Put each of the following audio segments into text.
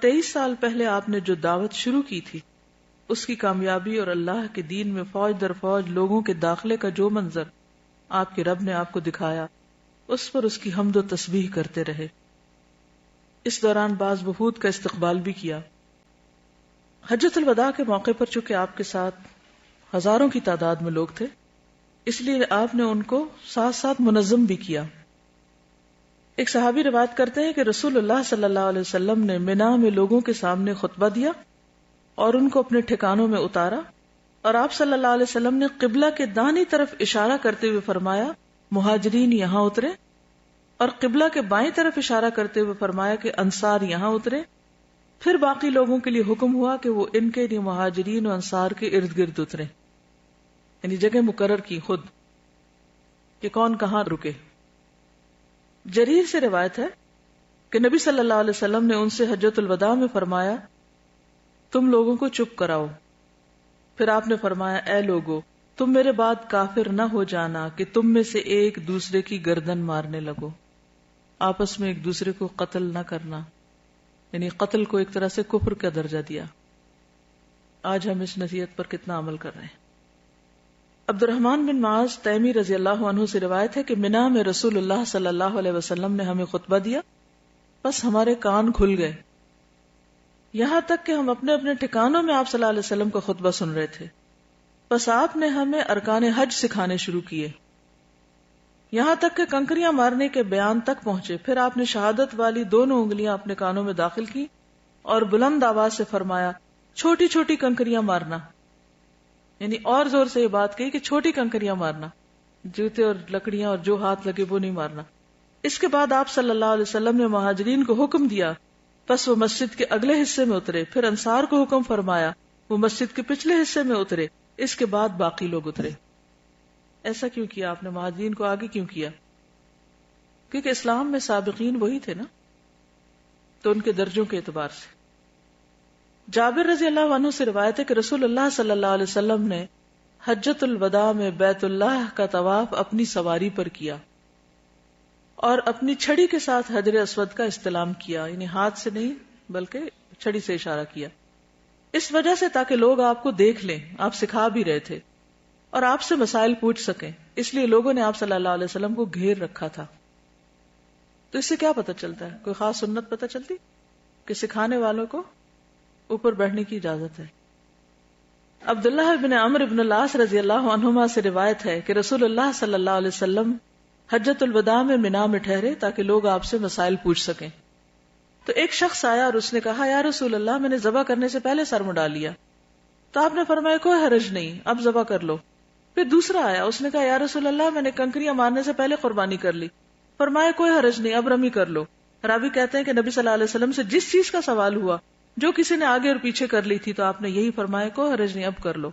23 سال پہلے آپ نے جو دعوت شروع کی تھی اس کی کامیابی اور اللہ کے دین میں فوج در فوج لوگوں کے داخلے کا جو منظر آپ کے رب نے آپ کو دکھایا، اس پر اس کی حمد و تسبیح کرتے رہے۔ اس دوران بعض وفود کا استقبال بھی کیا۔ حجۃ الوداع کے موقع پر چونکہ آپ کے ساتھ ہزاروں کی تعداد میں لوگ تھے، اس لیے آپ نے ان کو ساتھ ساتھ منظم بھی کیا۔ ایک صحابی روایت کرتے ہیں کہ رسول اللہ صلی اللہ علیہ وسلم نے منا میں لوگوں کے سامنے خطبہ دیا اور ان کو اپنے ٹھکانوں میں اتارا، اور آپ صلی اللہ علیہ وسلم نے قبلہ کے دائیں طرف اشارہ کرتے ہوئے فرمایا مہاجرین یہاں اترے، اور قبلہ کے بائیں طرف اشارہ کرتے ہوئے فرمایا کہ انصار یہاں اترے۔ پھر باقی لوگوں کے لیے حکم ہوا کہ وہ ان کے لیے مہاجرین و انصار کے ارد گرد اترے، یعنی جگہ مقرر کی خود کہ کون کہاں رکے۔ جریر سے روایت ہے کہ نبی صلی اللہ علیہ وسلم نے ان سے حجۃ الوداع میں فرمایا تم لوگوں کو چپ کراؤ۔ پھر آپ نے فرمایا اے لوگو، تم میرے بعد کافر نہ ہو جانا کہ تم میں سے ایک دوسرے کی گردن مارنے لگو، آپس میں ایک دوسرے کو قتل نہ کرنا، یعنی قتل کو ایک طرح سے کفر کا درجہ دیا۔ آج ہم اس نصیحت پر کتنا عمل کر رہے ہیں۔ عبد الرحمن بن معاذ تیمی رضی اللہ عنہ سے روایت ہے کہ منا میں رسول اللہ صلی اللہ علیہ وسلم نے ہمیں خطبہ دیا، بس ہمارے کان کھل گئے، یہاں تک کہ ہم اپنے اپنے ٹھکانوں میں آپ صلی اللہ علیہ وسلم کا خطبہ سن رہے تھے۔ بس آپ نے ہمیں ارکان حج سکھانے شروع کیے، یہاں تک کہ کنکریاں مارنے کے بیان تک پہنچے۔ پھر آپ نے شہادت والی دونوں انگلیاں اپنے کانوں میں داخل کی اور بلند آواز سے فرمایا چھوٹی چھوٹی کنکریاں مارنا، یعنی اور زور سے یہ بات کہی کہ چھوٹی کنکریاں مارنا، جوتے اور لکڑیاں اور جو ہاتھ لگے وہ نہیں مارنا۔ اس کے بعد آپ صلی اللہ علیہ وسلم نے مہاجرین کو حکم دیا، پس وہ مسجد کے اگلے حصے میں اترے۔ پھر انصار کو حکم فرمایا، وہ مسجد کے پچھلے حصے میں اترے۔ اس کے بعد باقی لوگ اترے۔ ایسا کیوں کیا آپ نے؟ مہاجرین کو آگے کیوں کیا؟ کیونکہ اسلام میں سابقین وہی تھے نا، تو ان کے درجوں کے اعتبار سے۔ جابر رضی اللہ عنہ سے روایت ہے کہ رسول اللہ صلی اللہ علیہ وسلم نے حجۃ الوداع میں بیت اللہ کا طواف اپنی سواری پر کیا اور اپنی چھڑی کے ساتھ حجر اسود کا استلام کیا، یعنی ہاتھ سے نہیں بلکہ چھڑی سے اشارہ کیا، اس وجہ سے تاکہ لوگ آپ کو دیکھ لیں، آپ سکھا بھی رہے تھے اور آپ سے مسائل پوچھ سکیں، اس لیے لوگوں نے آپ صلی اللہ علیہ وسلم کو گھیر رکھا تھا۔ تو اس سے کیا پتہ چلتا ہے؟ کوئی خاص سنت پتہ چلتی کہ سکھانے والوں کو اوپر بیٹھنے کی اجازت ہے۔ عبداللہ بن عمرو بن العاص رضی اللہ عنہما سے روایت ہے کہ رسول اللہ صلی اللہ علیہ وسلم حجۃ الوداع میں منا میں ٹھہرے تاکہ لوگ آپ سے مسائل پوچھ سکیں۔ تو ایک شخص آیا اور اس نے کہا یا رسول اللہ، میں نے ذبح کرنے سے پہلے سر مڈا لیا۔ تو آپ نے فرمایا کوئی حرج نہیں، اب ذبح کر لو۔ پھر دوسرا آیا، اس نے کہا یا رسول اللہ، میں نے کنکریاں مارنے سے پہلے قربانی کر لی۔ فرمایا کوئی حرج نہیں، اب رمی کر لو۔ راوی کہتے ہیں کہ نبی صلی اللہ علیہ وسلم سے جس چیز کا سوال ہوا، جو کسی نے آگے اور پیچھے کر لی تھی، تو آپ نے یہی فرمایا کوئی حرج نہیں، اب کر لو۔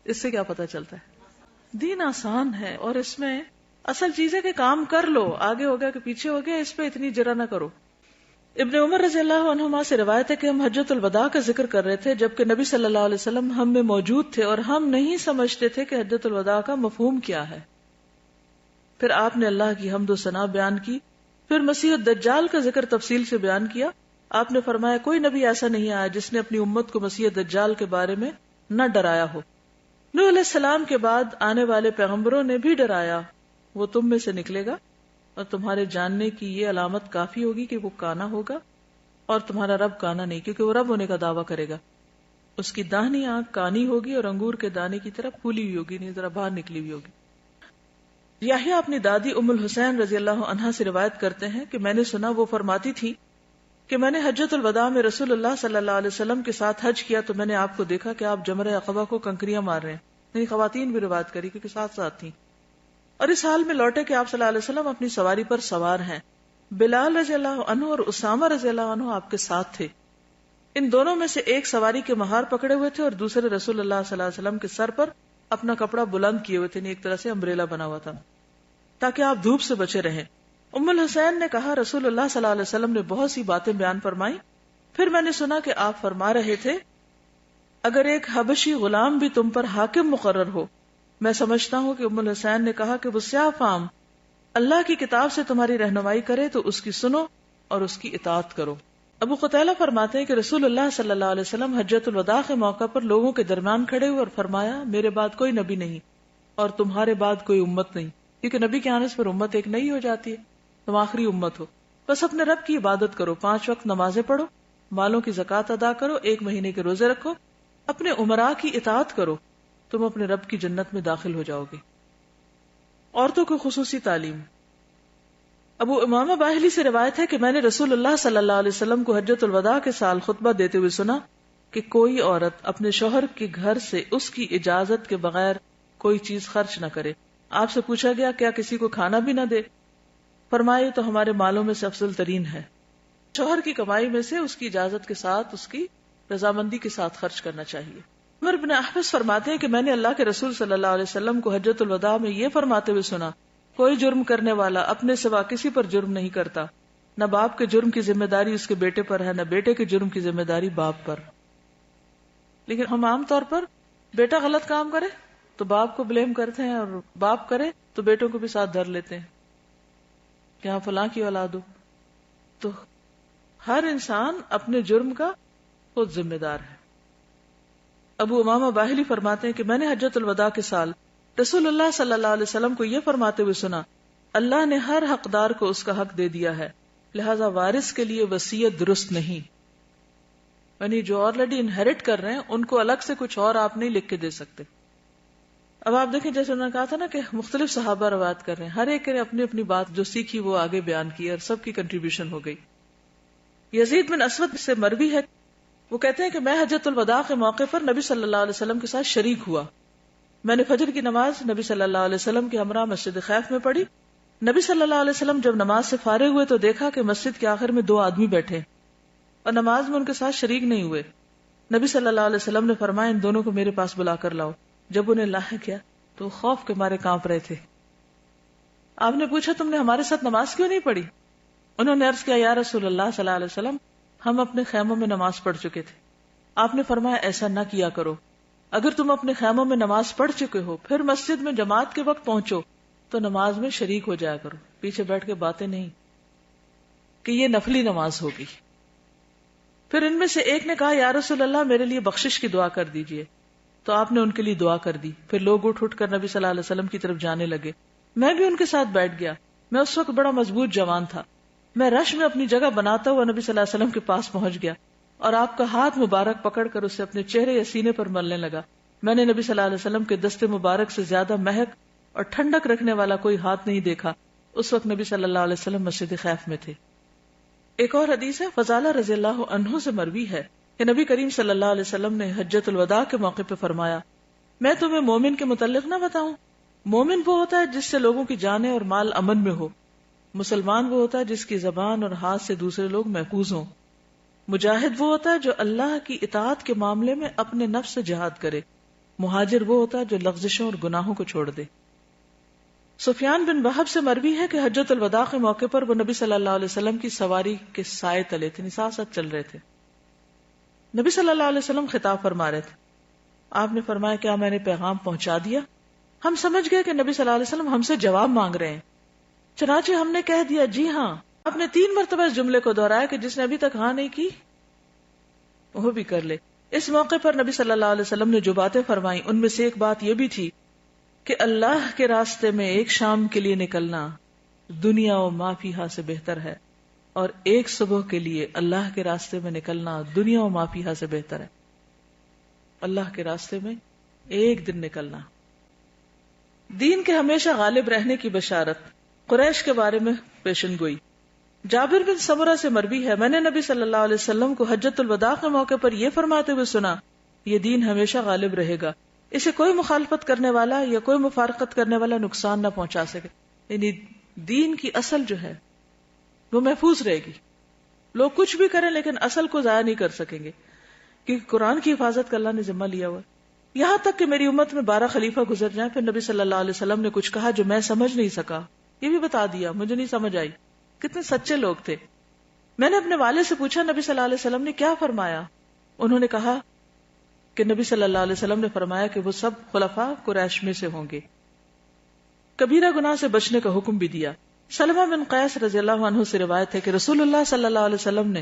اس سے کیا پتہ چلتا ہے؟ دین آسان ہے، اور اس میں اصل چیز ہے کہ کام کر لو، آگے ہو گیا کہ پیچھے ہو گیا، اس پہ اتنی جرا نہ کرو۔ ابن عمر رضی اللہ عنہما سے روایت ہے کہ ہم حجۃ الوداع کا ذکر کر رہے تھے جبکہ نبی صلی اللہ علیہ وسلم ہم میں موجود تھے اور ہم نہیں سمجھتے تھے کہ حجۃ الوداع کا مفہوم کیا ہے۔ پھر آپ نے اللہ کی حمد و ثنا بیان کی، پھر مسیح الدجال کا ذکر تفصیل سے بیان کیا۔ آپ نے فرمایا کوئی نبی ایسا نہیں آیا جس نے اپنی امت کو مسیح دجال کے بارے میں نہ ڈرایا ہو۔ نوح علیہ السلام کے بعد آنے والے پیغمبروں نے بھی ڈرایا، وہ تم میں سے نکلے گا اور تمہارے جاننے کی یہ علامت کافی ہوگی کہ وہ کانا ہوگا اور تمہارا رب کانا نہیں، کیونکہ وہ رب ہونے کا دعویٰ کرے گا۔ اس کی داہنی آنکھ کانی ہوگی اور انگور کے دانے کی طرح پھولی ہوئی ہوگی، نہیں ذرا باہر نکلی ہوئی ہوگی۔ یحییٰ اپنی دادی ام الحسین رضی اللہ عنہا سے روایت کرتے ہیں کہ میں نے سنا وہ فرماتی تھی کہ میں نے حجۃ الوداع میں رسول اللہ صلی اللہ علیہ وسلم کے ساتھ حج کیا تو میں نے آپ کو دیکھا کہ آپ جمرہ عقبہ کو کنکریاں مار رہے ہیں، یعنی خواتین بھی روایت کری کیونکہ ساتھ ساتھ تھیں، اور اس حال میں لوٹے کہ آپ صلی اللہ علیہ وسلم اپنی سواری پر سوار ہیں۔ بلال رضی اللہ عنہ اور اسامہ رضی اللہ عنہ آپ کے ساتھ تھے۔ ان دونوں میں سے ایک سواری کے مہار پکڑے ہوئے تھے اور دوسرے رسول اللہ صلی اللہ علیہ وسلم کے سر پر اپنا کپڑا بلند کیے ہوئے تھے، ایک طرح سے امبریلا بنا ہوا تھا تاکہ آپ دھوپ سے بچے رہیں۔ ام الحسین نے کہا رسول اللہ صلی اللہ علیہ وسلم نے بہت سی باتیں بیان فرمائی، پھر میں نے سنا کہ آپ فرما رہے تھے اگر ایک حبشی غلام بھی تم پر حاکم مقرر ہو۔ میں سمجھتا ہوں کہ ام الحسین نے کہا کہ وہ سیاہ فام اللہ کی کتاب سے تمہاری رہنمائی کرے تو اس کی سنو اور اس کی اطاعت کرو۔ ابو قتیلہ فرماتے ہیں کہ رسول اللہ صلی اللہ علیہ وسلم حجۃ الوداع کے موقع پر لوگوں کے درمیان کھڑے ہوئے اور فرمایا میرے بعد کوئی نبی نہیں اور تمہارے بعد کوئی امت نہیں، کیونکہ نبی کے آنے سے پھر امت ایک نئی ہو جاتی ہے، تم آخری امت ہو. بس اپنے رب کی عبادت کرو، 5 وقت نمازیں پڑھو، مالوں کی زکوٰۃ ادا کرو، 1 مہینے کے روزے رکھو، اپنے امراء کی اطاعت کرو، تم اپنے رب کی جنت میں داخل ہو جاؤ گے. عورتوں کو خصوصی تعلیم. ابو امامہ باہلی سے روایت ہے کہ میں نے رسول اللہ صلی اللہ علیہ وسلم کو حجۃ الوداع کے سال خطبہ دیتے ہوئے سنا کہ کوئی عورت اپنے شوہر کے گھر سے اس کی اجازت کے بغیر کوئی چیز خرچ نہ کرے. آپ سے پوچھا گیا کیا کسی کو کھانا بھی نہ دے؟ فرمائے تو ہمارے مالوں میں سے افضل ترین ہے. شوہر کی کمائی میں سے اس کی اجازت کے ساتھ، اس کی رضامندی کے ساتھ خرچ کرنا چاہیے. عمر بن احفظ فرماتے ہیں کہ میں نے اللہ کے رسول صلی اللہ علیہ وسلم کو حجۃ الوداع میں یہ فرماتے ہوئے سنا کوئی جرم کرنے والا اپنے سوا کسی پر جرم نہیں کرتا، نہ باپ کے جرم کی ذمہ داری اس کے بیٹے پر ہے، نہ بیٹے کے جرم کی ذمہ داری باپ پر. لیکن ہم عام طور پر بیٹا غلط کام کرے تو باپ کو بلیم کرتے ہیں، اور باپ کرے تو بیٹوں کو بھی ساتھ دھر لیتے ہیں کہ ہاں فلاں کی اولاد ہو. تو ہر انسان اپنے جرم کا خود ذمہ دار ہے. ابو امامہ باہلی فرماتے ہیں کہ میں نے حجۃ الوداع کے سال رسول اللہ صلی اللہ علیہ وسلم کو یہ فرماتے ہوئے سنا اللہ نے ہر حقدار کو اس کا حق دے دیا ہے، لہذا وارث کے لیے وصیت درست نہیں. یعنی جو آلریڈی انہیرٹ کر رہے ہیں ان کو الگ سے کچھ اور آپ نہیں لکھ کے دے سکتے. اب آپ دیکھیں جیسے انہوں نے کہا تھا نا کہ مختلف صحابہ روایت کر رہے ہیں، ہر ایک نے اپنی اپنی بات جو سیکھی وہ آگے بیان کی اور سب کی کنٹریبیوشن ہو گئی. یزید بن اسود سے مروی ہے، وہ کہتے ہیں کہ میں حجۃ الوداع کے موقع پر نبی صلی اللہ علیہ وسلم کے ساتھ شریک ہوا. میں نے فجر کی نماز نبی صلی اللہ علیہ وسلم کے ہمراہ مسجد خیف میں پڑھی. نبی صلی اللہ علیہ وسلم جب نماز سے فارغ ہوئے تو دیکھا کہ مسجد کے آخر میں 2 آدمی بیٹھے اور نماز میں ان کے ساتھ شریک نہیں ہوئے. نبی صلی اللہ علیہ وسلم نے فرمایا ان دونوں کو میرے پاس بلا کر لاؤ. جب انہیں لایا کیا تو خوف کے مارے کانپ رہے تھے. آپ نے پوچھا تم نے ہمارے ساتھ نماز کیوں نہیں پڑھی؟ انہوں نے عرض کیا یا رسول اللہ صلی اللہ علیہ وسلم ہم اپنے خیموں میں نماز پڑھ چکے تھے. آپ نے فرمایا ایسا نہ کیا کرو، اگر تم اپنے خیموں میں نماز پڑھ چکے ہو پھر مسجد میں جماعت کے وقت پہنچو تو نماز میں شریک ہو جایا کرو، پیچھے بیٹھ کے باتیں نہیں، کہ یہ نفلی نماز ہوگی. پھر ان میں سے ایک نے کہا یا رسول اللہ میرے لیے بخشش کی دعا کر دیجئے، تو آپ نے ان کے لیے دعا کر دی. پھر لوگ اٹھ کر نبی صلی اللہ علیہ وسلم کی طرف جانے لگے. میں بھی ان کے ساتھ بیٹھ گیا. میں اس وقت بڑا مضبوط جوان تھا. میں رش میں اپنی جگہ بناتا ہوا نبی صلی اللہ علیہ وسلم کے پاس پہنچ گیا اور آپ کا ہاتھ مبارک پکڑ کر اسے اپنے چہرے یا سینے پر ملنے لگا. میں نے نبی صلی اللہ علیہ وسلم کے دستے مبارک سے زیادہ مہک اور ٹھنڈک رکھنے والا کوئی ہاتھ نہیں دیکھا. اس وقت نبی صلی اللہ علیہ وسلم مسجد خیف میں تھے. ایک اور حدیث ہے فضالہ رضی اللہ عنہ سے مروی ہے کہ نبی کریم صلی اللہ علیہ وسلم نے حجۃ الوداع کے موقع پہ فرمایا میں تمہیں مومن کے متعلق نہ بتاؤں؟ مومن وہ ہوتا ہے جس سے لوگوں کی جانیں اور مال امن میں ہو. مسلمان وہ ہوتا ہے جس کی زبان اور ہاتھ سے دوسرے لوگ محفوظ ہوں. مجاہد وہ ہوتا ہے جو اللہ کی اطاعت کے معاملے میں اپنے نفس سے جہاد کرے. مہاجر وہ ہوتا ہے جو لغزشوں اور گناہوں کو چھوڑ دے. سفیان بن وہب سے مروی ہے کہ حجۃ الوداع کے موقع پر وہ نبی صلی اللہ علیہ وسلم کی سواری کے سائے تلے تھے، ساتھ ساتھ چل رہے تھے. نبی صلی اللہ علیہ وسلم خطاب فرما رہے تھے. آپ نے فرمایا کیا میں نے پیغام پہنچا دیا؟ ہم سمجھ گئے کہ نبی صلی اللہ علیہ وسلم ہم سے جواب مانگ رہے ہیں. چنانچہ ہم نے کہہ دیا جی ہاں. آپ نے 3 مرتبہ اس جملے کو دہرایا کہ جس نے ابھی تک ہاں نہیں کی وہ بھی کر لے. اس موقع پر نبی صلی اللہ علیہ وسلم نے جو باتیں فرمائیں ان میں سے ایک بات یہ بھی تھی کہ اللہ کے راستے میں ایک شام کے لیے نکلنا دنیا و ما فیہا سے بہتر ہے، اور ایک صبح کے لیے اللہ کے راستے میں نکلنا دنیا و ما فیہا سے بہتر ہے. اللہ کے راستے میں ایک دن نکلنا. دین کے ہمیشہ غالب رہنے کی بشارت. قریش کے بارے میں پیشن گوئی. جابر بن سمرہ سے مروی ہے میں نے نبی صلی اللہ علیہ وسلم کو حجۃ الوداع کے موقع پر یہ فرماتے ہوئے سنا یہ دین ہمیشہ غالب رہے گا، اسے کوئی مخالفت کرنے والا یا کوئی مفارقت کرنے والا نقصان نہ پہنچا سکے. یعنی دین کی اصل جو ہے وہ محفوظ رہے گی. لوگ کچھ بھی کریں لیکن اصل کو ضائع نہیں کر سکیں گے، کیونکہ قرآن کی حفاظت کا اللہ نے ذمہ لیا ہوا. یہاں تک کہ میری امت میں 12 خلیفہ گزر جائیں پھر نبی صلی اللہ علیہ وسلم نے کچھ کہا جو میں سمجھ نہیں سکا یہ بھی بتا دیا، مجھے نہیں سمجھ آئی. کتنے سچے لوگ تھے. میں نے اپنے والد سے پوچھا نبی صلی اللہ علیہ وسلم نے کیا فرمایا؟ انہوں نے کہا کہ نبی صلی اللہ علیہ وسلم نے فرمایا کہ وہ سب خلفاء قریش میں سے ہوں گے. کبیرہ گناہ سے بچنے کا حکم بھی دیا. سلمہ بن قیس رضی اللہ عنہ سے روایت ہے کہ رسول اللہ صلی اللہ علیہ وسلم نے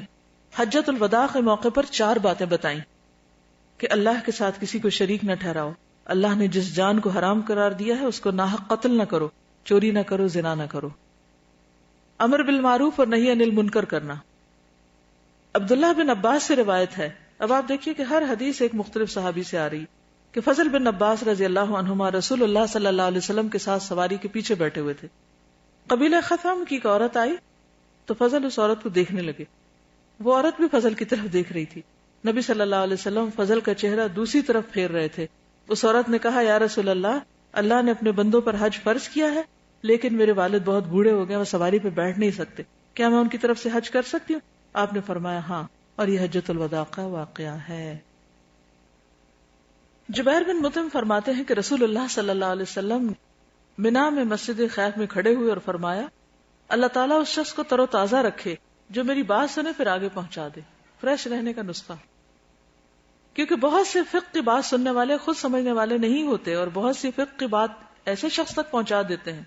حجۃ الوداع کے موقع پر 4 باتیں بتائیں کہ اللہ کے ساتھ کسی کو شریک نہ ٹھہراؤ، اللہ نے جس جان کو حرام قرار دیا ہے اس کو ناحق قتل نہ کرو، چوری نہ کرو، زنا نہ کرو، امر بالمعروف اور نہی عن المنکر کرنا۔ عبداللہ بن عباس سے روایت ہے، اب آپ دیکھیے کہ ہر حدیث ایک مختلف صحابی سے آ رہی، کہ فضل بن عباس رضی اللہ عنہما رسول اللہ صلی اللہ علیہ وسلم کے ساتھ سواری کے پیچھے بیٹھے ہوئے تھے۔ قبیلہ خثعم کی ایک عورت آئی تو فضل اس عورت کو دیکھنے لگے، وہ عورت بھی فضل کی طرف دیکھ رہی تھی۔ نبی صلی اللہ علیہ وسلم فضل کا چہرہ دوسری طرف پھیر رہے تھے۔ اس عورت نے کہا، یا رسول اللہ، اللہ نے اپنے بندوں پر حج فرض کیا ہے، لیکن میرے والد بہت بوڑھے ہو گئے، وہ سواری پہ بیٹھ نہیں سکتے، کیا میں ان کی طرف سے حج کر سکتی ہوں؟ آپ نے فرمایا ہاں، اور یہ حجۃ الوداع کا واقعہ ہے۔ جبیر بن مطعم فرماتے ہیں کہ رسول اللہ صلی اللہ علیہ وسلم منا میں مسجد خیف میں کھڑے ہوئے اور فرمایا، اللہ تعالیٰ اس شخص کو تر و تازہ رکھے جو میری بات سنے پھر آگے پہنچا دے۔ فریش رہنے کا نسخہ، کیونکہ بہت سے فقہ کی بات سننے والے خود سمجھنے والے نہیں ہوتے، اور بہت سی فقہ کی بات ایسے شخص تک پہنچا دیتے ہیں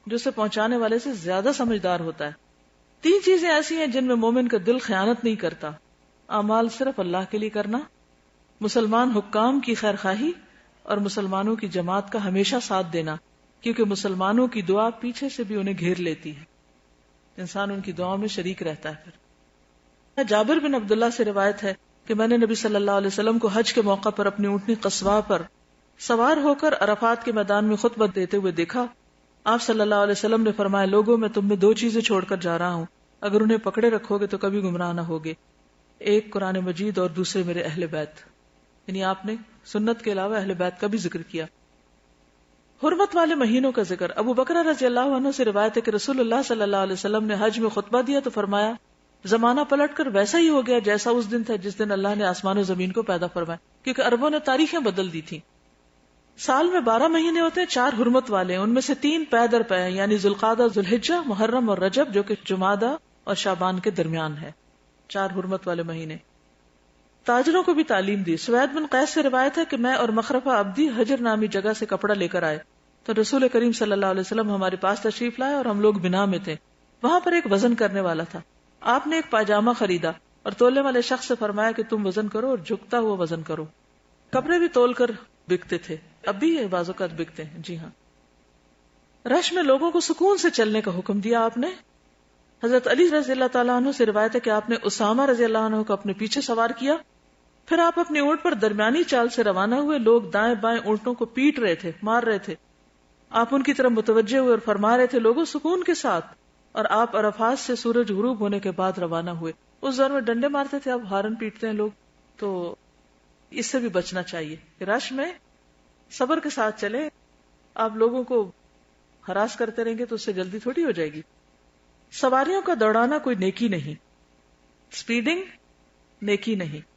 جو اسے پہنچانے والے سے زیادہ سمجھدار ہوتا ہے۔ 3 چیزیں ایسی ہیں جن میں مومن کا دل خیانت نہیں کرتا: اعمال صرف اللہ کے لیے کرنا، مسلمان حکام کی خیر خواہی، اور مسلمانوں کی جماعت کا ہمیشہ ساتھ دینا، کیونکہ مسلمانوں کی دعا پیچھے سے بھی انہیں گھیر لیتی ہے، انسان ان کی دعاؤں میں شریک رہتا ہے۔ پھر جابر بن عبداللہ سے روایت ہے کہ میں نے نبی صلی اللہ علیہ وسلم کو حج کے موقع پر اپنی اونٹنی قصواء پر سوار ہو کر عرفات کے میدان میں خطبہ دیتے ہوئے دیکھا۔ آپ صلی اللہ علیہ وسلم نے فرمایا، لوگوں میں تم میں 2 چیزیں چھوڑ کر جا رہا ہوں، اگر انہیں پکڑے رکھو گے تو کبھی گمراہ نہ ہوگے، ایک قرآن مجید اور دوسرے میرے اہل بیت۔ یعنی آپ نے سنت کے علاوہ اہل بیت کا بھی ذکر کیا۔ حرمت والے مہینوں کا ذکر، ابو بکر رضی اللہ عنہ سے روایت ہے کہ رسول اللہ صلی اللہ علیہ وسلم نے حج میں خطبہ دیا تو فرمایا، زمانہ پلٹ کر ویسا ہی ہو گیا جیسا اس دن تھا جس دن اللہ نے آسمان و زمین کو پیدا فرمایا، کیونکہ عربوں نے تاریخیں بدل دی تھی۔ سال میں 12 مہینے ہوتے ہیں، 4 حرمت والے ہیں، ان میں سے 3 پے در پے ہیں، یعنی ذوالقعدہ، ذوالحجہ، محرم اور رجب، جو کہ جمادہ اور شعبان کے درمیان ہے۔ 4 حرمت والے مہینے۔ تاجروں کو بھی تعلیم دی۔ سوید بن قیس سے روایت ہے کہ میں اور مخرفہ عبدی حجر نامی جگہ سے کپڑا لے کر آئے تو رسول کریم صلی اللہ علیہ وسلم ہمارے پاس تشریف لائے اور ہم لوگ بنا میں تھے۔ وہاں پر ایک وزن کرنے والا تھا، آپ نے ایک پاجامہ خریدا اور تولنے والے شخص سے فرمایا کہ تم وزن کرو اور جھکتا ہوا وزن کرو۔ کپڑے بھی تول کر بکتے تھے، اب بھی یہ بعض اوقات بکتے ہیں۔ جی ہاں، رش میں لوگوں کو سکون سے چلنے کا حکم دیا آپ نے۔ حضرت علی رضی اللہ تعالیٰ عنہ سے روایت ہے کہ آپ نے اسامہ رضی اللہ عنہ کو اپنے پیچھے سوار کیا، پھر آپ اپنی اونٹ پر درمیانی چال سے روانہ ہوئے، لوگ دائیں بائیں اونٹوں کو پیٹ رہے تھے، مار رہے تھے، آپ ان کی طرف متوجہ ہوئے اور فرما رہے تھے، لوگوں سکون کے ساتھ، اور آپ عرفات سے سورج غروب ہونے کے بعد روانہ ہوئے۔ اس دور میں ڈنڈے مارتے تھے، اب ہارن پیٹتے ہیں لوگ، تو اس سے بھی بچنا چاہیے کہ رش میں صبر کے ساتھ چلے۔ آپ لوگوں کو ہراس کرتے رہیں گے تو اس سے جلدی تھوڑی ہو جائے گی۔ سواریوں کا دوڑانا کوئی نیکی نہیں، سپیڈنگ نیکی نہیں۔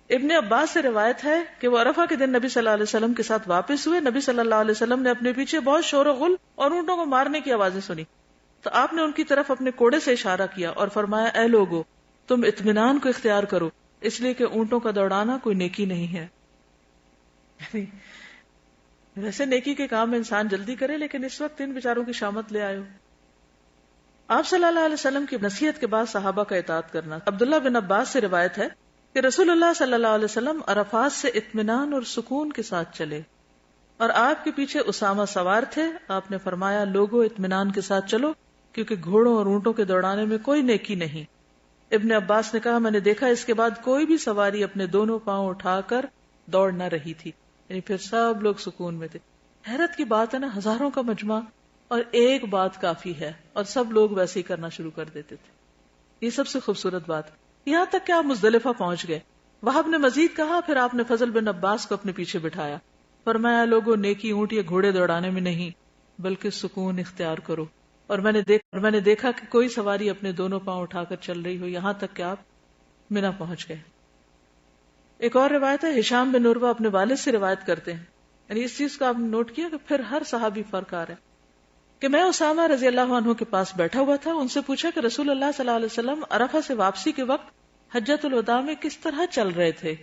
ابن عباس سے روایت ہے کہ وہ عرفہ کے دن نبی صلی اللہ علیہ وسلم کے ساتھ واپس ہوئے، نبی صلی اللہ علیہ وسلم نے اپنے پیچھے بہت شور و غل اور اونٹوں کو مارنے کی آوازیں سنی، تو آپ نے ان کی طرف اپنے کوڑے سے اشارہ کیا اور فرمایا، اے لوگو، تم اطمینان کو اختیار کرو، اس لیے کہ اونٹوں کا دوڑانا کوئی نیکی نہیں ہے۔ ویسے نیکی کے کام میں انسان جلدی کرے، لیکن اس وقت ان بیچاروں کی شامت لے آئے ہو۔ آپ صلی اللہ علیہ وسلم کی نصیحت کے بعد صحابہ کا اطاعت کرنا۔ عبداللہ بن عباس سے روایت ہے کہ رسول اللہ صلی اللہ علیہ وسلم عرفات سے اطمینان اور سکون کے ساتھ چلے اور آپ کے پیچھے اسامہ سوار تھے۔ آپ نے فرمایا، لوگوں اطمینان کے ساتھ چلو، کیونکہ گھوڑوں اور اونٹوں کے دوڑانے میں کوئی نیکی نہیں۔ ابن عباس نے کہا، میں نے دیکھا اس کے بعد کوئی بھی سواری اپنے دونوں پاؤں اٹھا کر دوڑ نہ رہی تھی، یعنی پھر سب لوگ سکون میں تھے۔ حیرت کی بات ہے نا، ہزاروں کا مجمع اور ایک بات کافی ہے، اور سب لوگ ویسے ہی کرنا شروع کر دیتے تھے۔ یہ سب سے خوبصورت بات، یہاں تک کہ آپ مزدلفہ پہنچ گئے۔ وہاب نے مزید کہا، پھر آپ نے فضل بن عباس کو اپنے پیچھے بٹھایا، فرمایا، لوگوں نیکی اونٹ یا گھوڑے دوڑانے میں نہیں بلکہ سکون اختیار کرو۔ اور میں نے دیکھا کہ کوئی سواری اپنے دونوں پاؤں اٹھا کر چل رہی ہو، یہاں تک کہ آپ منا پہنچ گئے۔ ایک اور روایت ہے، ہشام بن عروہ اپنے والد سے روایت کرتے ہیں، یعنی اس چیز کو آپ نے نوٹ کیا کہ پھر ہر صحابی فرق آ رہا ہے، کہ میں اسامہ رضی اللہ عنہ کے پاس بیٹھا ہوا تھا، ان سے پوچھا کہ رسول اللہ صلی اللہ علیہ وسلم عرفہ سے واپسی کے وقت حجۃ الوداع میں کس طرح چل رہے تھے؟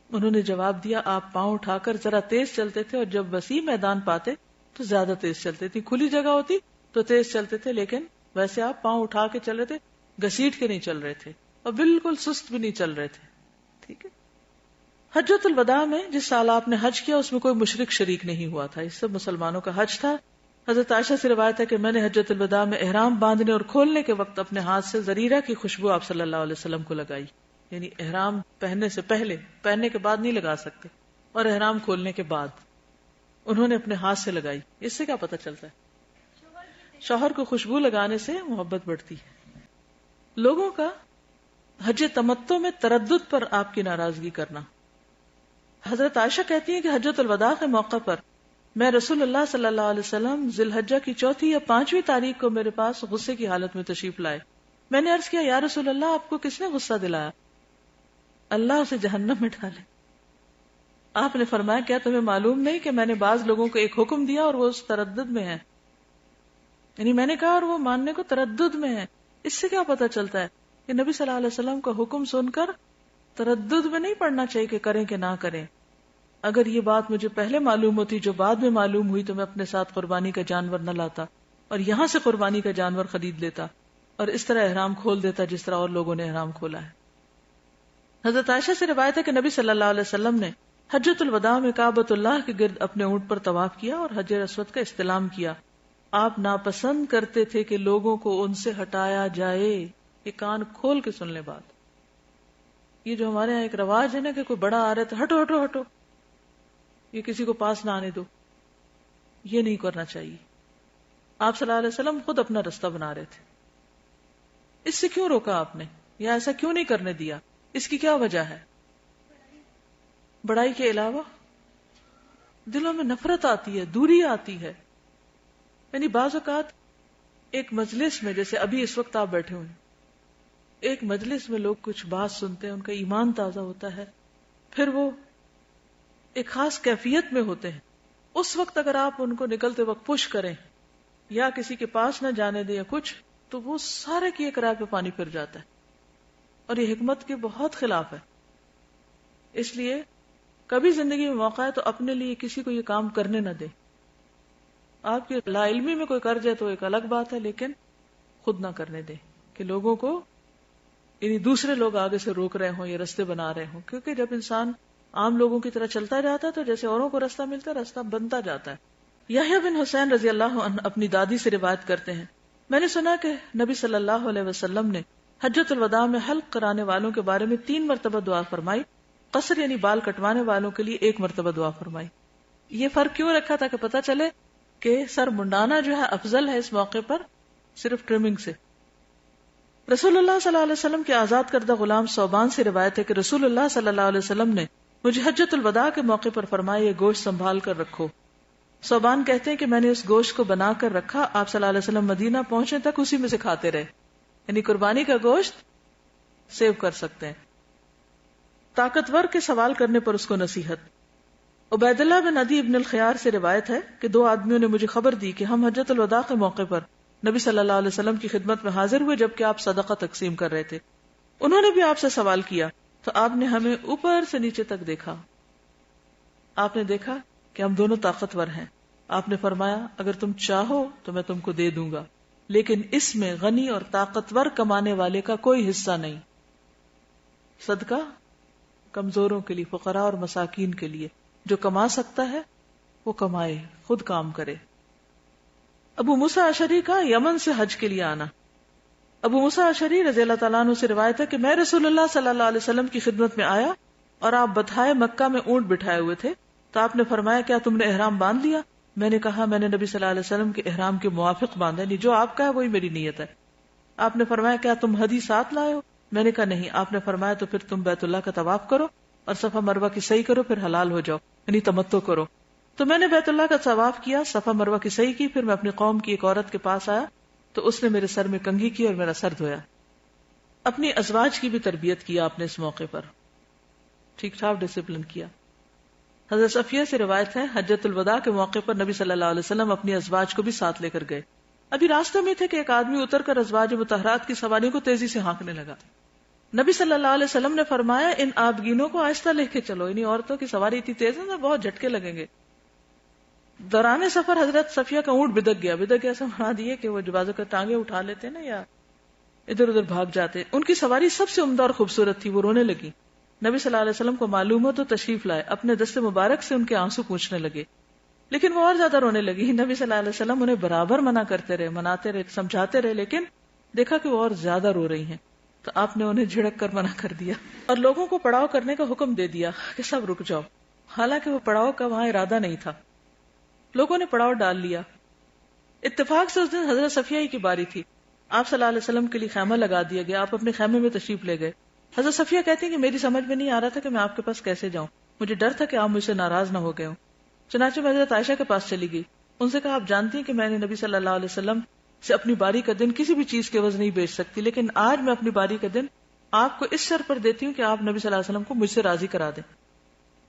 انہوں نے جواب دیا، آپ پاؤں اٹھا کر ذرا تیز چلتے تھے، اور جب وسیع میدان پاتے تو زیادہ تیز چلتے تھے، کھلی جگہ ہوتی تو تیز چلتے تھے، لیکن ویسے آپ پاؤں اٹھا کے چل رہے تھے، گھسیٹ کے نہیں چل رہے تھے اور بالکل سست بھی نہیں چل رہے تھے. ٹھیک ہے. حجۃ الوداع میں جس سال آپ نے حج کیا اس میں کوئی مشرک شریک نہیں ہوا تھا، اس سب مسلمانوں کا حج تھا. حضرت عائشہ سے روایت ہے کہ میں نے حجۃ الوداع میں احرام باندھنے اور کھولنے کے وقت اپنے ہاتھ سے زریرہ کی خوشبو آپ صلی اللہ علیہ وسلم کو لگائی. یعنی احرام پہننے سے پہلے، پہننے کے بعد نہیں لگا سکتے، اور احرام کھولنے کے بعد انہوں نے اپنے ہاتھ سے لگائی. اس سے کیا پتہ چلتا ہے؟ شوہر کو خوشبو لگانے سے محبت بڑھتی ہے. لوگوں کا حج تمتع میں تردد پر آپ کی ناراضگی کرنا. حضرت عائشہ کہتی ہیں کہ حجۃ الوداع کے موقع پر میں رسول اللہ صلی اللہ علیہ وسلم ذی الحجہ کی 4 یا 5 تاریخ کو میرے پاس غصے کی حالت میں تشریف لائے. میں نے عرض کیا یا رسول اللہ آپ کو کس نے غصہ دلایا؟ اللہ اسے جہنم میں ڈالے. آپ نے فرمایا کیا تمہیں معلوم نہیں کہ میں نے بعض لوگوں کو ایک حکم دیا اور وہ اس تردد میں ہے. یعنی میں نے کہا اور وہ ماننے کو تردد میں ہے. اس سے کیا پتہ چلتا ہے کہ نبی صلی اللہ علیہ وسلم کا حکم سن کر تردد میں نہیں پڑنا چاہیے کہ کریں کہ نہ کریں. اگر یہ بات مجھے پہلے معلوم ہوتی جو بعد میں معلوم ہوئی تو میں اپنے ساتھ قربانی کا جانور نہ لاتا اور یہاں سے قربانی کا جانور خرید لیتا اور اس طرح احرام کھول دیتا جس طرح اور لوگوں نے احرام کھولا ہے. حضرت عائشہ سے روایت ہے کہ نبی صلی اللہ علیہ وسلم نے حجۃ الوداع میں کعبۃ اللہ کے گرد اپنے اونٹ پر طواف کیا اور حجر اسود کا استلام کیا. آپ ناپسند کرتے تھے کہ لوگوں کو ان سے ہٹایا جائے. یہ کان کھول کے سن لے بات. یہ جو ہمارے یہاں ایک رواج ہے نا کہ کوئی بڑا آ رہا ہے تو ہٹو ہٹو ہٹو، یہ کسی کو پاس نہ آنے دو، یہ نہیں کرنا چاہیے. آپ صلی اللہ علیہ وسلم خود اپنا رستہ بنا رہے تھے. اس سے کیوں روکا آپ نے، یا ایسا کیوں نہیں کرنے دیا؟ اس کی کیا وجہ ہے؟ بڑائی کے علاوہ دلوں میں نفرت آتی ہے، دوری آتی ہے. یعنی بعض اوقات ایک مجلس میں، جیسے ابھی اس وقت آپ بیٹھے ہوئے، ایک مجلس میں لوگ کچھ بات سنتے ہیں، ان کا ایمان تازہ ہوتا ہے، پھر وہ ایک خاص کیفیت میں ہوتے ہیں. اس وقت اگر آپ ان کو نکلتے وقت پش کریں یا کسی کے پاس نہ جانے دیں یا کچھ، تو وہ سارے کیے کرائے پہ پانی پھر جاتا ہے، اور یہ حکمت کے بہت خلاف ہے. اس لیے کبھی زندگی میں موقع ہے تو اپنے لیے کسی کو یہ کام کرنے نہ دیں. آپ کی لا علمی میں کوئی کر جائے تو ایک الگ بات ہے، لیکن خود نہ کرنے دیں کہ لوگوں کو، یعنی دوسرے لوگ آگے سے روک رہے ہوں یا رستے بنا رہے ہوں. کیونکہ جب انسان عام لوگوں کی طرح چلتا جاتا ہے تو جیسے اوروں کو رستہ ملتا ہے رستہ بنتا جاتا ہے. یحییٰ بن حسین رضی اللہ عنہ اپنی دادی سے روایت کرتے ہیں، میں نے سنا کہ نبی صلی اللہ علیہ وسلم نے حجۃ الوداع میں حلق کرانے والوں کے بارے میں 3 مرتبہ دعا فرمائی. قصر یعنی بال کٹوانے والوں کے لیے 1 مرتبہ دعا فرمائی. یہ فرق کیوں رکھا تھا کہ پتہ چلے کہ سر منڈانا جو ہے افضل ہے اس موقع پر صرف ٹرمنگ سے. رسول اللہ صلی اللہ علیہ وسلم کے آزاد کردہ غلام صوبان سے روایت ہے کہ رسول اللہ صلی اللہ علیہ وسلم نے مجھے حجۃ الوداع کے موقع پر فرمایا یہ گوشت سنبھال کر رکھو. صوبان کہتے ہیں کہ میں نے اس گوشت کو بنا کر رکھا، آپ صلی اللہ علیہ وسلم مدینہ پہنچنے تک اسی میں سے کھاتے رہے. یعنی قربانی کا گوشت سیو کر سکتے ہیں. طاقتور کے سوال کرنے پر اس کو نصیحت. عبید اللہ بن عدی ابن الخیار سے روایت ہے کہ 2 آدمیوں نے مجھے خبر دی کہ ہم حجۃ الوداع کے موقع پر نبی صلی اللہ علیہ وسلم کی خدمت میں حاضر ہوئے جبکہ آپ صدقہ تقسیم کر رہے تھے. انہوں نے بھی آپ سے سوال کیا تو آپ نے ہمیں اوپر سے نیچے تک دیکھا. آپ نے دیکھا کہ ہم دونوں طاقتور ہیں. آپ نے فرمایا اگر تم چاہو تو میں تم کو دے دوں گا، لیکن اس میں غنی اور طاقتور کمانے والے کا کوئی حصہ نہیں. صدقہ کمزوروں کے لیے، فقراء اور مساکین کے لیے. جو کما سکتا ہے وہ کمائے، خود کام کرے. ابو موسیٰ اشعری کا یمن سے حج کے لیے آنا. ابو موسیٰ اشعری رضی اللہ تعالیٰ عنہ سے روایت ہے کہ میں رسول اللہ صلی اللہ علیہ وسلم کی خدمت میں آیا اور آپ بطحائے مکہ میں اونٹ بٹھائے ہوئے تھے تو آپ نے فرمایا کیا تم نے احرام باندھ لیا؟ میں نے کہا میں نے نبی صلی اللہ علیہ وسلم کے احرام کے موافق باندھا، نہیں جو آپ کا ہے وہی میری نیت ہے. آپ نے فرمایا کیا تم ہدی ساتھ لائے ہو؟ میں نے کہا نہیں. آپ نے فرمایا تو پھر تم بیت اللہ کا طواف کرو اور صفا مروہ کی سعی کرو، پھر حلال ہو جاؤ، یعنی تمتع کرو. تو میں نے بیت اللہ کا طواف کیا، صفا مروہ کی سعی کی، پھر میں اپنی قوم کی ایک عورت کے پاس آیا تو اس نے میرے سر میں کنگھی کی اور میرا سر دھویا. اپنی ازواج کی بھی تربیت کیا آپ نے اس موقع پر، ٹھیک ٹھاک ڈسپلن کیا. حضرت صفیہ سے روایت ہے حجۃ الوداع کے موقع پر نبی صلی اللہ علیہ وسلم اپنی ازواج کو بھی ساتھ لے کر گئے. ابھی راستے میں تھے کہ ایک آدمی اتر کر ازواج مطہرات کی سواریوں کو تیزی سے ہانکنے لگا. نبی صلی اللہ علیہ وسلم نے فرمایا ان آبگینوں کو آہستہ لے کے چلو، انہیں عورتوں کی سواری اتنی تیز ہے نا بہت جھٹکے لگیں گے. دوران سفر حضرت صفیہ کا اونٹ بدک گیا. بدک گیا سمجھا دیے کہ وہ جو بازو کا ٹانگیں اٹھا لیتے نا یا ادھر ادھر بھاگ جاتے. ان کی سواری سب سے عمدہ اور خوبصورت تھی. وہ رونے لگی. نبی صلی اللہ علیہ وسلم کو معلوم ہو تو تشریف لائے, اپنے دست مبارک سے ان کے آنسو پوچھنے لگے, لیکن وہ اور زیادہ رونے لگی. نبی صلی اللہ علیہ وسلم انہیں برابر منع کرتے رہے, مناتے رہے, سمجھاتے رہے, لیکن دیکھا کہ وہ اور زیادہ رو رہی ہیں تو آپ نے انہیں جھڑک کر منع کر دیا اور لوگوں کو پڑاؤ کرنے کا حکم دے دیا کہ سب رک جاؤ. حالانکہ وہ پڑاؤ کا وہاں ارادہ نہیں تھا. لوگوں نے پڑاؤ ڈال لیا. اتفاق سے اس دن حضرت صفیہ ہی کی باری تھی. آپ صلی اللہ علیہ وسلم کے لیے خیمہ لگا دیا گیا. آپ اپنے خیمے میں تشریف لے گئے. حضرت صفیہ کہتی ہیں کہ میری سمجھ میں نہیں آ رہا تھا کہ میں آپ کے پاس کیسے جاؤں. مجھے ڈر تھا کہ آپ مجھ سے ناراض نہ ہو گئے ہوں. چنانچہ میں حضرت عائشہ کے پاس چلی گئی. ان سے کہا, آپ جانتی ہیں کہ میں نے نبی صلی اللہ علیہ وسلم سے اپنی باری کا دن کسی بھی چیز کے عوض نہیں بیچ سکتی, لیکن آج میں اپنی باری کا دن آپ کو اس شرط پر دیتی ہوں کہ آپ نبی صلی اللہ علیہ وسلم کو مجھ سے راضی کرا دیں.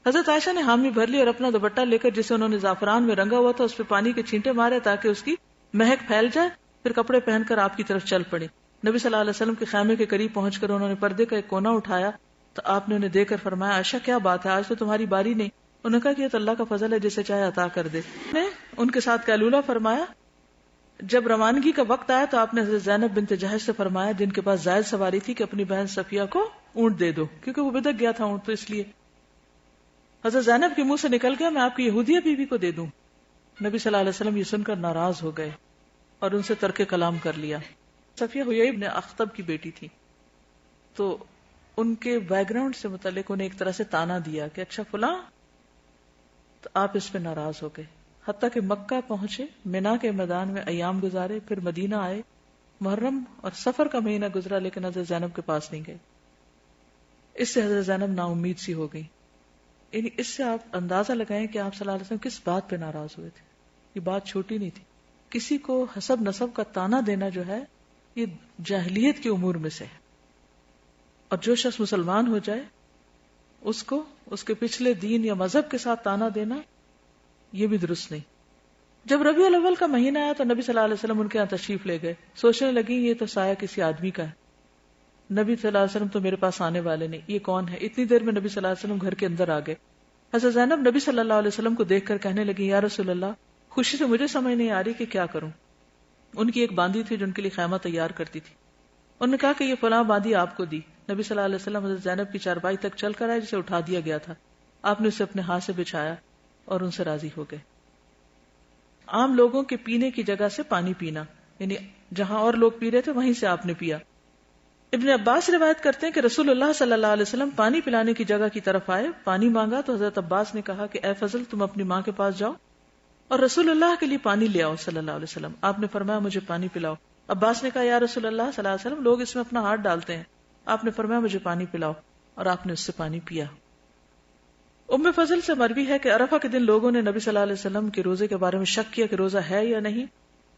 حضرت عائشہ نے حامی بھر لی اور اپنا دوپٹہ لے کر, جسے انہوں نے زعفران میں رنگا ہوا تھا, اس پہ پانی کے چھینٹے مارے تاکہ اس کی مہک پھیل جائے. پھر کپڑے پہن کر آپ کی طرف چل پڑی. نبی صلی اللہ علیہ وسلم کے خیمے کے قریب پہنچ کر انہوں نے پردے کا ایک کونا اٹھایا تو آپ نے انہیں دیکھ کر فرمایا, عائشہ کیا بات ہے, آج تو تمہاری باری نہیں. انہوں نے کہا کہ یہ تو اللہ کا فضل ہے, جسے چاہے عطا کر دے. نے ان کے ساتھ قیلولہ فرمایا. جب روانگی کا وقت آیا تو آپ نے حضرت زینب بنت جہش سے فرمایا, جن کے پاس زائد سواری تھی, کہ اپنی بہن صفیہ کو اونٹ دے دو, کیونکہ وہ بدک گیا تھا اونٹ, تو اس لیے. حضرت زینب کے منہ سے نکل گیا, میں آپ کی یہودیہ بیوی کو دے دوں. نبی صلی اللہ علیہ وسلم یہ سن کر ناراض ہو گئے اور ان سے ترک کلام کر لیا. صفیہ حیی بن اخطب کی بیٹی تھی, تو ان کے بیک گراؤنڈ سے متعلق انہیں ایک طرح سے تانا دیا کہ اچھا فلاں, تو آپ اس پہ ناراض ہو گئے. حتیٰ کہ مکہ پہنچے, مینا کے میدان میں ایام گزارے, پھر مدینہ آئے. محرم اور سفر کا مہینہ گزرا, لیکن حضرت زینب کے پاس نہیں گئے. اس سے حضرت زینب نا امید سی ہو گئی. یعنی اس سے آپ اندازہ لگائیں کہ آپ صلی اللہ علیہ وسلم کس بات پہ ناراض ہوئے تھے. یہ بات چھوٹی نہیں تھی. کسی کو حسب نسب کا تانا دینا جو ہے, یہ جاہلیت کی امور میں سے ہے. اور جو شخص مسلمان ہو جائے اس کو اس کے پچھلے دین یا مذہب کے ساتھ تانا دینا, یہ بھی درست نہیں. جب ربیع الاول کا مہینہ آیا تو نبی صلی اللہ علیہ وسلم ان کے یہاں تشریف لے گئے. سوچنے لگی یہ تو سایہ کسی آدمی کا ہے. نبی صلی اللہ علیہ وسلم تو میرے پاس آنے والے نہیں, یہ کون ہے؟ اتنی دیر میں نبی صلی اللہ علیہ وسلم گھر کے اندر آ گئے. حضرت زینب نبی صلی اللہ علیہ وسلم کو دیکھ کر کہنے لگی, یا رسول اللہ, خوشی سے مجھے سمجھ نہیں آ رہی کہ کیا کروں. ان کی ایک باندی تھی جو ان کے لیے خیمہ تیار کرتی تھی. انہوں نے کہا کہ یہ فلاں باندی آپ کو دی. نبی صلی اللہ علیہ وسلم حضرت زینب کی چارپائی تک چل کر آئے, جسے اٹھا دیا گیا تھا. آپ نے اسے اپنے ہاتھ سے بچھایا اور ان سے راضی ہو گئے. عام لوگوں کے پینے کی جگہ سے پانی پینا, یعنی جہاں اور لوگ پی رہے تھے وہیں سے آپ نے پیا. ابن عباس روایت کرتے ہیں کہ رسول اللہ صلی اللہ علیہ وسلم پانی پلانے کی جگہ کی طرف آئے, پانی مانگا تو حضرت عباس نے کہا کہ اے فضل, تم اپنی ماں کے پاس جاؤ اور رسول اللہ کے لیے پانی لے آؤ صلی اللہ علیہ وسلم. آپ نے فرمایا مجھے پانی پلاؤ. عباس نے کہا یا رسول اللہ صلی اللہ علیہ وسلم, لوگ اس میں اپنا ہاتھ ڈالتے ہیں. آپ نے فرمایا مجھے پانی پلاؤ, اور آپ نے اس سے پانی پیا. ام فضل سے مروی ہے کہ عرفہ کے دن لوگوں نے نبی صلی اللہ علیہ وسلم کے روزے کے بارے میں شک کیا کہ روزہ ہے یا نہیں.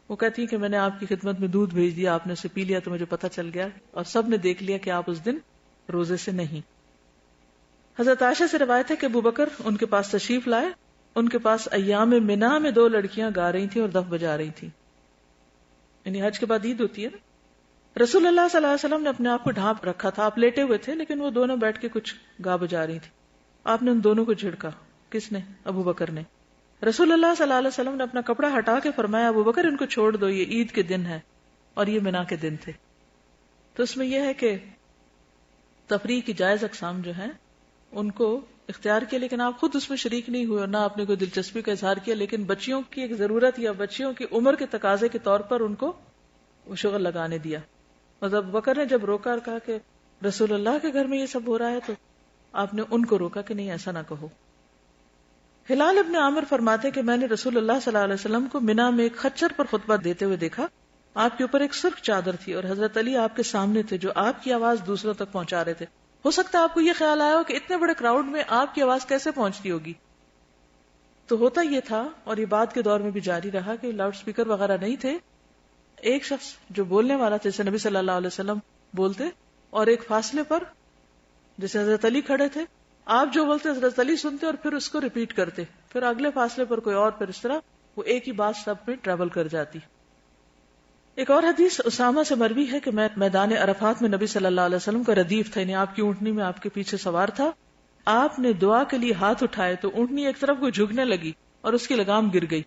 وہ کہتی ہیں کہ میں نے آپ کی خدمت میں دودھ بھیج دیا, آپ نے اسے پی لیا تو مجھے پتہ چل گیا, اور سب نے دیکھ لیا کہ آپ اس دن روزے سے نہیں. حضرت عائشہ سے روایت ہے کہ ابو بکر ان کے پاس تشریف لائے. ان کے پاس ایام منا میں 2 لڑکیاں گا رہی تھیں اور دف بجا رہی تھیں, یعنی حج کے بعد عید ہوتی ہے نا. رسول اللہ صلی اللہ علیہ وسلم نے اپنے آپ کو ڈھانپ رکھا تھا, آپ لیٹے ہوئے تھے, لیکن وہ دونوں بیٹھ کے کچھ گا بجا رہی تھی. آپ نے ان دونوں کو جھڑکا. کس نے؟ ابو بکر نے. رسول اللہ صلی اللہ علیہ وسلم نے اپنا کپڑا ہٹا کے فرمایا, ابو بکر ان کو چھوڑ دو, یہ عید کے دن ہے اور یہ منا کے دن تھے. تو اس میں یہ ہے کہ تفریح کی جائز اقسام جو ہیں ان کو اختیار کیا, لیکن آپ خود اس میں شریک نہیں ہوئے اور نہ آپ نے کوئی دلچسپی کا اظہار کیا, لیکن بچیوں کی ایک ضرورت یا بچیوں کی عمر کے تقاضے کے طور پر ان کو وہ شغل لگانے دیا. اور ابو بکر نے جب روکا اور کہا کہ رسول اللہ کے گھر میں یہ سب ہو رہا ہے, تو آپ نے ان کو روکا کہ نہیں ایسا نہ کہو. ہلال ابن عامر فرماتے کہ میں نے رسول اللہ صلی اللہ علیہ وسلم کو منا میں ایک خچر پر خطبہ دیتے ہوئے دیکھا. آپ کے اوپر ایک سرخ چادر تھی اور حضرت علی آپ کے سامنے تھے جو آپ کی آواز دوسروں تک پہنچا رہے تھے. ہو سکتا ہے آپ کو یہ خیال آیا ہو کہ اتنے بڑے کراؤڈ میں آپ کی آواز کیسے پہنچتی ہوگی. تو ہوتا یہ تھا, اور یہ بعد کے دور میں بھی جاری رہا, کہ لاؤڈ سپیکر وغیرہ نہیں تھے. ایک شخص جو بولنے والا تھا, جیسے نبی صلی اللہ علیہ وسلم بولتے, اور ایک فاصلے پر جیسے حضرت علی کھڑے تھے, آپ جو بولتے حضرت علی سنتے اور پھر اس کو ریپیٹ کرتے, پھر اگلے فاصلے پر کوئی اور, پھر اس طرح وہ ایک ہی بات سب میں ٹریول کر جاتی. ایک اور حدیث اسامہ سے مروی ہے کہ میں میدان عرفات میں نبی صلی اللہ علیہ وسلم کا ردیف تھا, یعنی آپ کی اونٹنی میں آپ کے پیچھے سوار تھا. آپ نے دعا کے لیے ہاتھ اٹھائے تو اونٹنی ایک طرف کو جھکنے لگی اور اس کی لگام گر گئی.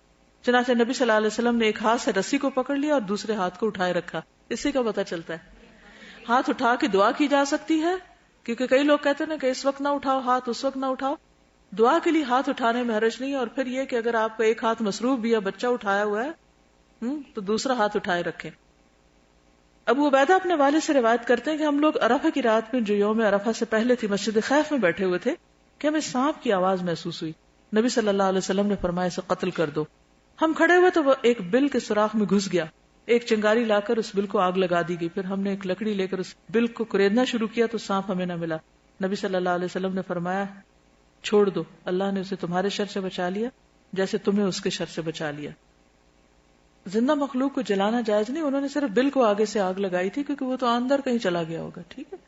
چنانچہ نبی صلی اللہ علیہ وسلم نے ایک ہاتھ سے رسی کو پکڑ لیا اور دوسرے ہاتھ کو اٹھائے رکھا. اس سے کیا پتہ چلتا ہے ہاتھ اٹھا کے دعا کی جا سکتی ہے، کیونکہ کئی لوگ کہتے ہیں نا کہ اس وقت نہ اٹھاؤ ہاتھ، اس وقت نہ اٹھاؤ. دعا کے لیے ہاتھ اٹھانے میں حرج نہیں ہے. اور پھر یہ کہ اگر آپ کا ایک ہاتھ مصروف بھی ہے، بچہ اٹھایا ہوا ہے تو دوسرا ہاتھ اٹھائے رکھیں. ابو عبیدہ اپنے والد سے روایت کرتے ہیں کہ ہم لوگ عرفہ کی رات میں جو یوم عرفہ سے پہلے تھی مسجد خیف میں بیٹھے ہوئے تھے کہ ہمیں سانپ کی آواز محسوس ہوئی. نبی صلی اللہ علیہ وسلم نے فرمایا اسے قتل کر دو. ہم کھڑے ہوئے تو وہ ایک بل کے سوراخ میں گھس گیا. ایک چنگاری لا کر اس بل کو آگ لگا دی گئی. پھر ہم نے ایک لکڑی لے کر اس بل کو کریدنا شروع کیا تو سانپ ہمیں نہ ملا. نبی صلی اللہ علیہ وسلم نے فرمایا چھوڑ دو، اللہ نے اسے تمہارے شر سے بچا لیا جیسے تمہیں اس کے شر سے بچا لیا. زندہ مخلوق کو جلانا جائز نہیں، انہوں نے صرف بل کو آگے سے آگ لگائی تھی کیونکہ وہ تو اندر کہیں چلا گیا ہوگا. ٹھیک ہے.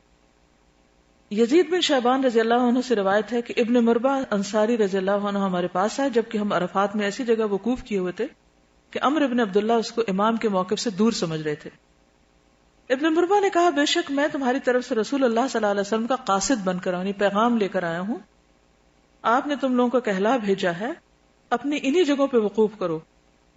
یزید بن شعبان رضی اللہ عنہ سے روایت ہے کہ ابن مربع انصاری رضی اللہ عنہ ہمارے پاس آئے جبکہ ہم عرفات میں ایسی جگہ وقوف کیے ہوئے تھے کہ عمرو بن عبداللہ اس کو امام کے موقف سے دور سمجھ رہے تھے. ابن مربع نے کہا بے شک میں تمہاری طرف سے رسول اللہ صلی اللہ علیہ وسلم کا قاصد بن کر یعنی پیغام لے کر آیا ہوں. آپ نے تم لوگوں کو کہلا بھیجا ہے اپنی انہی جگہوں پہ وقوف کرو،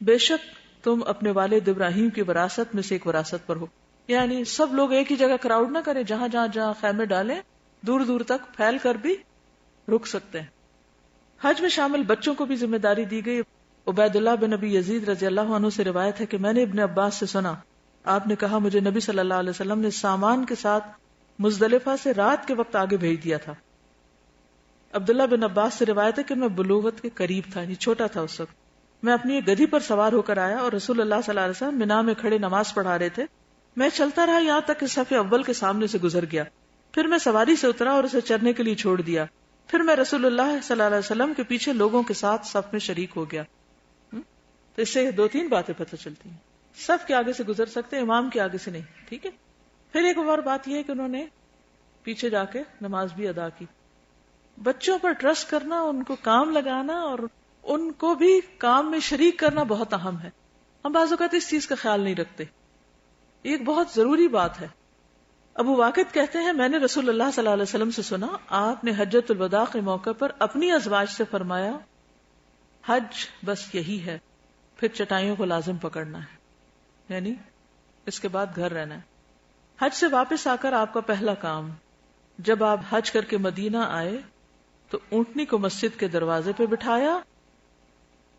بے شک تم اپنے والد ابراہیم کی وراثت میں سے ایک وراثت پر ہو. یعنی سب لوگ ایک ہی جگہ کراؤڈ نہ کریں، جہاں جہاں خیمے ڈالیں دور دور تک پھیل کر بھی رک سکتے ہیں. حج میں شامل بچوں کو بھی ذمہ داری دی گئی. عبید اللہ بن ابی یزید رضی اللہ عنہ سے روایت ہے کہ میں نے ابن عباس سے سنا، آپ نے کہا مجھے نبی صلی اللہ علیہ وسلم نے سامان کے ساتھ مزدلفہ سے رات کے وقت آگے بھیج دیا تھا. عبداللہ بن عباس سے روایت ہے کہ میں بلوغت کے قریب تھا، یعنی چھوٹا تھا اس وقت. میں اپنی ایک گدھی پر سوار ہو کر آیا اور رسول اللہ صلی اللہ علیہ وسلم منا میں کھڑے نماز پڑھا رہے تھے. میں چلتا رہا یہاں تک کہ صف اول کے سامنے سے گزر گیا. پھر میں سواری سے اترا اور اسے چرنے کے لیے چھوڑ دیا. پھر میں رسول اللہ صلی اللہ علیہ وسلم کے پیچھے لوگوں کے ساتھ صف میں شریک ہو گیا. تو اس سے 2-3 باتیں پتہ چلتی ہیں. صف کے آگے سے گزر سکتے، امام کے آگے سے نہیں. ٹھیک ہے. پھر ایک اور بات یہ ہے کہ انہوں نے پیچھے جا کے نماز بھی ادا کی. بچوں پر ٹرسٹ کرنا، ان کو کام لگانا اور ان کو بھی کام میں شریک کرنا بہت اہم ہے. ہم بعض اوقات اس چیز کا خیال نہیں رکھتے. یہ ایک بہت ضروری بات ہے. ابو واقد کہتے ہیں میں نے رسول اللہ صلی اللہ علیہ وسلم سے سنا، آپ نے حجۃ الوداع کے موقع پر اپنی ازواج سے فرمایا حج بس یہی ہے، پھر چٹائیوں کو لازم پکڑنا ہے، یعنی اس کے بعد گھر رہنا ہے. حج سے واپس آ کر آپ کا پہلا کام، جب آپ حج کر کے مدینہ آئے تو اونٹنی کو مسجد کے دروازے پہ بٹھایا،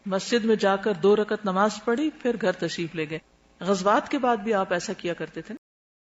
مسجد میں جا کر 2 رکعت نماز پڑھی، پھر گھر تشریف لے گئے. غزوات کے بعد بھی آپ ایسا کیا کرتے تھے.